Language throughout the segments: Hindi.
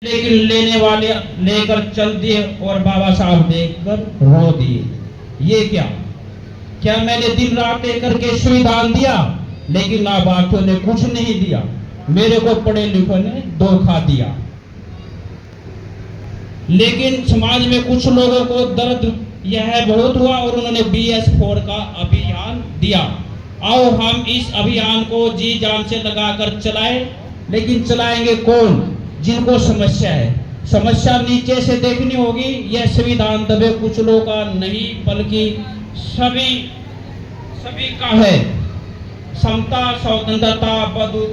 लेकिन लेने वाले लेकर चल दिए और बाबा साहब देखकर रो दिए। ये क्या क्या मैंने दिन रात एक करके संविधान दिया, लेकिन लाभार्थियों ने कुछ नहीं दिया। मेरे को पढ़े लिखों ने धोखा दिया। लेकिन समाज में कुछ लोगों को दर्द यह बहुत हुआ और उन्होंने BS4 का अभियान दिया। आओ हम इस अभियान को जी जान से लगाकर चलाएं। लेकिन चलाएंगे कौन? जिनको समस्या है। समस्या नीचे से देखनी होगी। यह संविधान दबे कुछ लोगों का नहीं, बल्कि सभी का है। समता, स्वतंत्रता,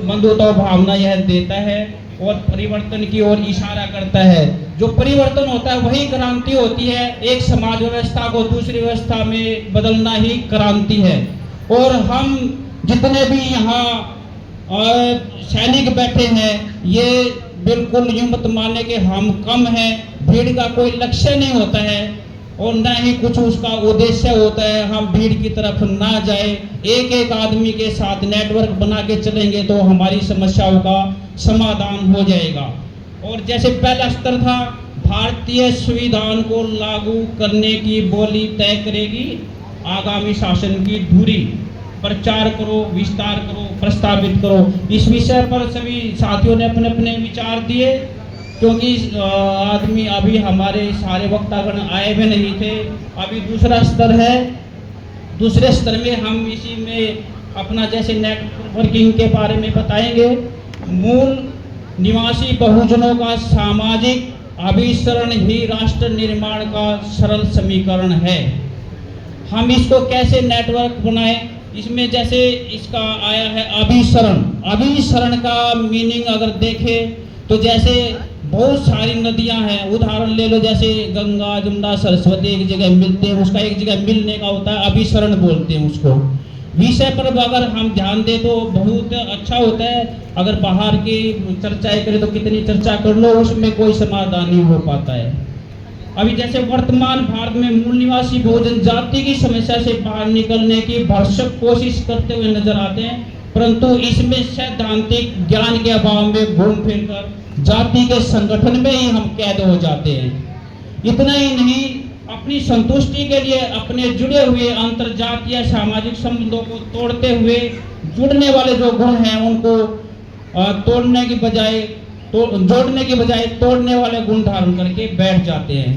बंधुत्व भावना यह देता है और परिवर्तन की ओर इशारा करता है। जो परिवर्तन होता है वही क्रांति होती है। एक समाज व्यवस्था को दूसरी व्यवस्था में बदलना ही क्रांति है। और हम जितने भी यहाँ सैनिक बैठे हैं, ये बिल्कुल यूं मत माने कि हम कम हैं। भीड़ का कोई लक्ष्य नहीं होता है और न ही कुछ उसका उद्देश्य होता है। हम भीड़ की तरफ ना जाए। एक एक आदमी के साथ नेटवर्क बना के चलेंगे तो हमारी समस्याओं का समाधान हो जाएगा। और जैसे पहला स्तर था, भारतीय संविधान को लागू करने की बोली तय करेगी आगामी शासन की धुरी। प्रचार करो, विस्तार करो, प्रस्तावित करो। इस विषय पर सभी साथियों ने अपने अपने विचार दिए, क्योंकि आदमी अभी हमारे सारे वक्तागण आए भी नहीं थे। अभी दूसरा स्तर है। दूसरे स्तर में हम इसी में अपना जैसे नेटवर्किंग के बारे में बताएंगे। मूल निवासी बहुजनों का सामाजिक अभिसरण ही राष्ट्र निर्माण का सरल समीकरण है। हम इसको कैसे नेटवर्क बनाएं? इसमें जैसे इसका आया है अभिसरण। अभिसरण का मीनिंग अगर देखें तो जैसे बहुत सारी नदियां हैं, उदाहरण ले लो, जैसे गंगा, जमुना, सरस्वती एक जगह मिलते हैं, उसका एक जगह मिलने का होता है, अभिसरण बोलते हैं उसको। विषय पर अगर हम ध्यान दें तो बहुत अच्छा होता है। अगर बाहर की चर्चाएं करें तो कितनी चर्चा कर लो, उसमें कोई समाधान नहीं हो पाता है। अभी जैसे वर्तमान भारत में मूल निवासी बहुजन जाति की समस्या से बाहर निकलने की भरसक कोशिश करते हुए नजर आते हैं, परंतु इसमें सैद्धांतिक ज्ञान के अभाव में घूम फिर कर जाति के संगठन में ही हम कैद हो जाते हैं। इतना ही नहीं, अपनी संतुष्टि के लिए अपने जुड़े हुए अंतरजातीय सामाजिक संबंधों को तोड़ते हुए जुड़ने वाले जो गुण हैं उनको तोड़ने की बजाय जोड़ने की बजाय तोड़ने वाले गुण धारण करके बैठ जाते हैं।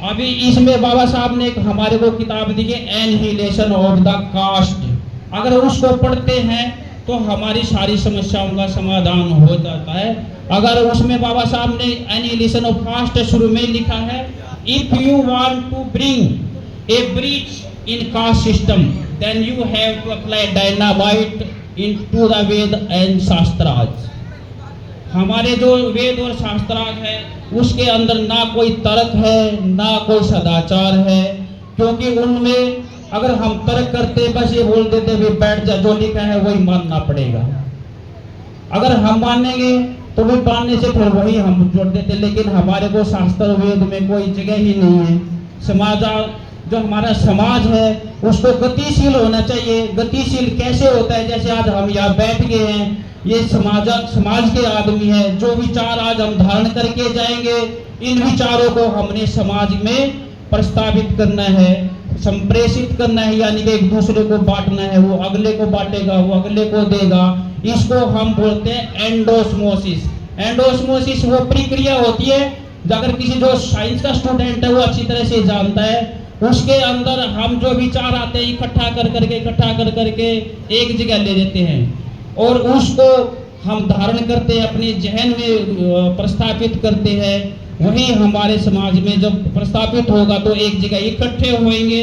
अभी इसमें बाबा साहब ने एक हमारे को किताब दी है, एनहिलेशन ऑफ द कास्ट। अगर उसको पढ़ते हैं तो हमारी सारी समस्याओं का समाधान हो जाता है। अगर उसमें बाबा साहब ने एनहिलेशन ऑफ कास्ट शुरू में लिखा है, if you want to bring a breach in caste system then you have to apply dynamite into the Veda and shastrartha. हमारे जो वेद और शास्त्रार्थ है उसके अंदर ना कोई तर्क है, ना कोई सदाचार है, क्योंकि उनमें अगर हम तर्क करते बस ये बोल देते भी बैठ जा, जो लिखा है वही मानना पड़ेगा। अगर हम मानेंगे तो भी मानने से फिर वही हम जोड़ देते, लेकिन हमारे को शास्त्र वेद में कोई जगह ही नहीं है। समाज जो हमारा समाज है उसको गतिशील होना चाहिए। गतिशील कैसे होता है? जैसे आज हम यहाँ बैठ गए हैं, ये समाज के आदमी है। जो विचार आज हम धारण करके जाएंगे, इन विचारों को हमने समाज में प्रस्तावित करना है, संप्रेषित करना है, यानी कि एक दूसरे को बांटना है। वो अगले को बांटेगा, वो अगले को देगा। इसको हम बोलते हैं एंडोस्मोसिस। एंडोस्मोसिस वो प्रक्रिया होती है, अगर किसी जो साइंस का स्टूडेंट है वो अच्छी तरह से जानता है। उसके अंदर हम जो विचार आते हैं इकट्ठा कर करके एक जगह ले लेते हैं और उसको हम धारण करते हैं, अपने जहन में प्रस्तापित करते हैं। वही हमारे समाज में जब प्रस्तापित होगा तो एक जगह इकट्ठे होंगे।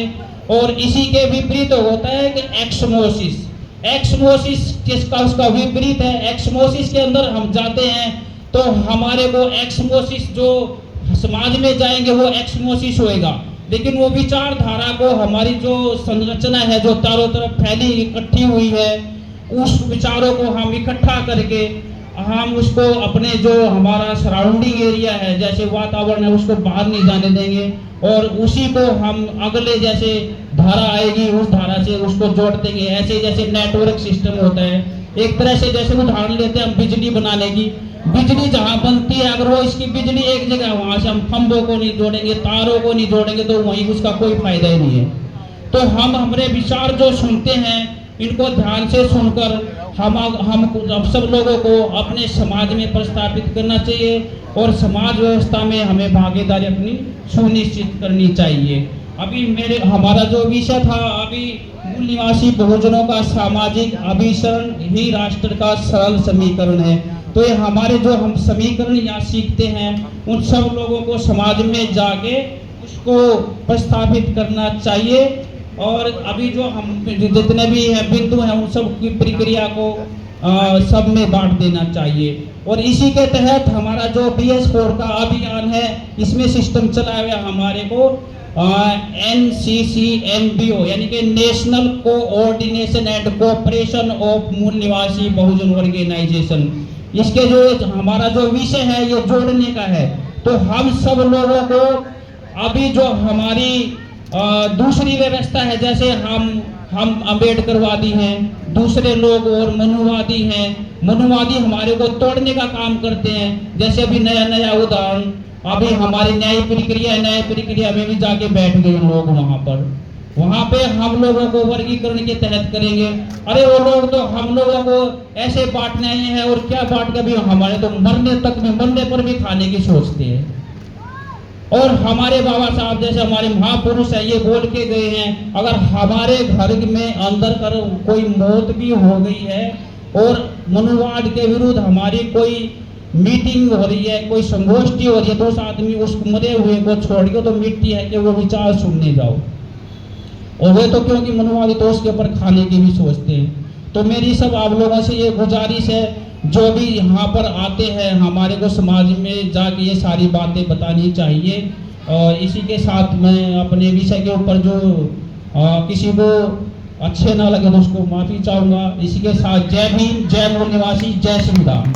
और इसी के विपरीत होता है कि एक्समोसिस। एक्समोसिस किसका उसका विपरीत है। एक्समोसिस के अंदर हम जाते हैं तो हमारे को एक्समोसिस जो समाज में जाएंगे वो एक्समोसिस होएगा, लेकिन वो विचारधारा को हमारी जो संरचना है जो चारों तरफ फैली इकट्ठी हुई है, उस विचारों को हम इकट्ठा करके हम उसको अपने जो हमारा सराउंडिंग एरिया है, जैसे वातावरण है, उसको बाहर नहीं जाने देंगे और उसी को हम अगले जैसे धारा आएगी उस धारा से उसको जोड़ देंगे। ऐसे जैसे नेटवर्क सिस्टम होता है, एक तरह से जैसे उदाहरण लेते हैं हम बिजली बनाने की, बिजली जहाँ बनती है, अगर वो इसकी बिजली एक जगह, वहां से हम खंभों को नहीं जोड़ेंगे, तारों को नहीं जोड़ेंगे, तो वहीं उसका कोई फायदा ही नहीं है। तो हम हमारे विचार जो सुनते हैं, इनको ध्यान से सुनकर हम सब लोगों को अपने समाज में प्रस्थापित करना चाहिए और समाज व्यवस्था में हमें भागीदारी अपनी सुनिश्चित करनी चाहिए। अभी हमारा जो विषय था, अभी मूल निवासी बहुजनों का सामाजिक अभिसरण ही राष्ट्र का सरल समीकरण है। तो ये हमारे जो हम समीकरण यहाँ सीखते हैं, उन सब लोगों को समाज में जाके उसको प्रस्थापित करना चाहिए। और अभी जो हम जितने भी हैं बिंदु हैं, उन सब की प्रक्रिया को सब में बांट देना चाहिए। और इसी के तहत हमारा जो BS4 का अभियान है, इसमें सिस्टम चलाया हुआ हमारे को NCCMBO यानी कि national coordination and cooperation of मूल निवासी बहुजन ऑर्गेनाइजेशन। इसके जो हमारा जो विषय है, ये जोड़ने का है। तो हम सब लोगों को अभी जो हमारी दूसरी व्यवस्था है, जैसे हम अम्बेडकरवादी हैं, दूसरे लोग और मनुवादी हैं। मनुवादी हमारे को तोड़ने का काम करते हैं। जैसे अभी नया उदाहरण, अभी हमारी न्याय प्रक्रिया में भी जाके बैठ गए लोग वहां पे हम लोगों को वर्गीकरण के तहत करेंगे। अरे वो लोग तो हम लोगों को ऐसे बांटने आए हैं, और क्या बांट के भी हमारे तो मरने पर भी खाने की सोचते हैं। और हमारे बाबा साहब जैसे हमारे महापुरुष है, ये बोल के गए हैं, अगर हमारे घर में अंदर कर कोई मौत भी हो गई है और मनुवाद के विरुद्ध हमारी कोई मीटिंग हो रही है, कोई संगोष्ठी हो रही है, तो उस आदमी उस मरे हुए को छोड़ के तो मिट्टी है कि वो विचार सुनने जाओ। और वे तो क्योंकि मनुवादी तो उसके ऊपर खाने की भी सोचते हैं। तो मेरी सब आप लोगों से ये गुजारिश है, जो भी यहाँ पर आते हैं, हमारे को समाज में जाके ये सारी बातें बतानी चाहिए। और इसी के साथ मैं अपने विषय के ऊपर जो किसी को अच्छे ना लगे तो उसको माफ़ी चाहूँगा। इसी के साथ जय भीम, जय मूल निवासी, जय संविधान।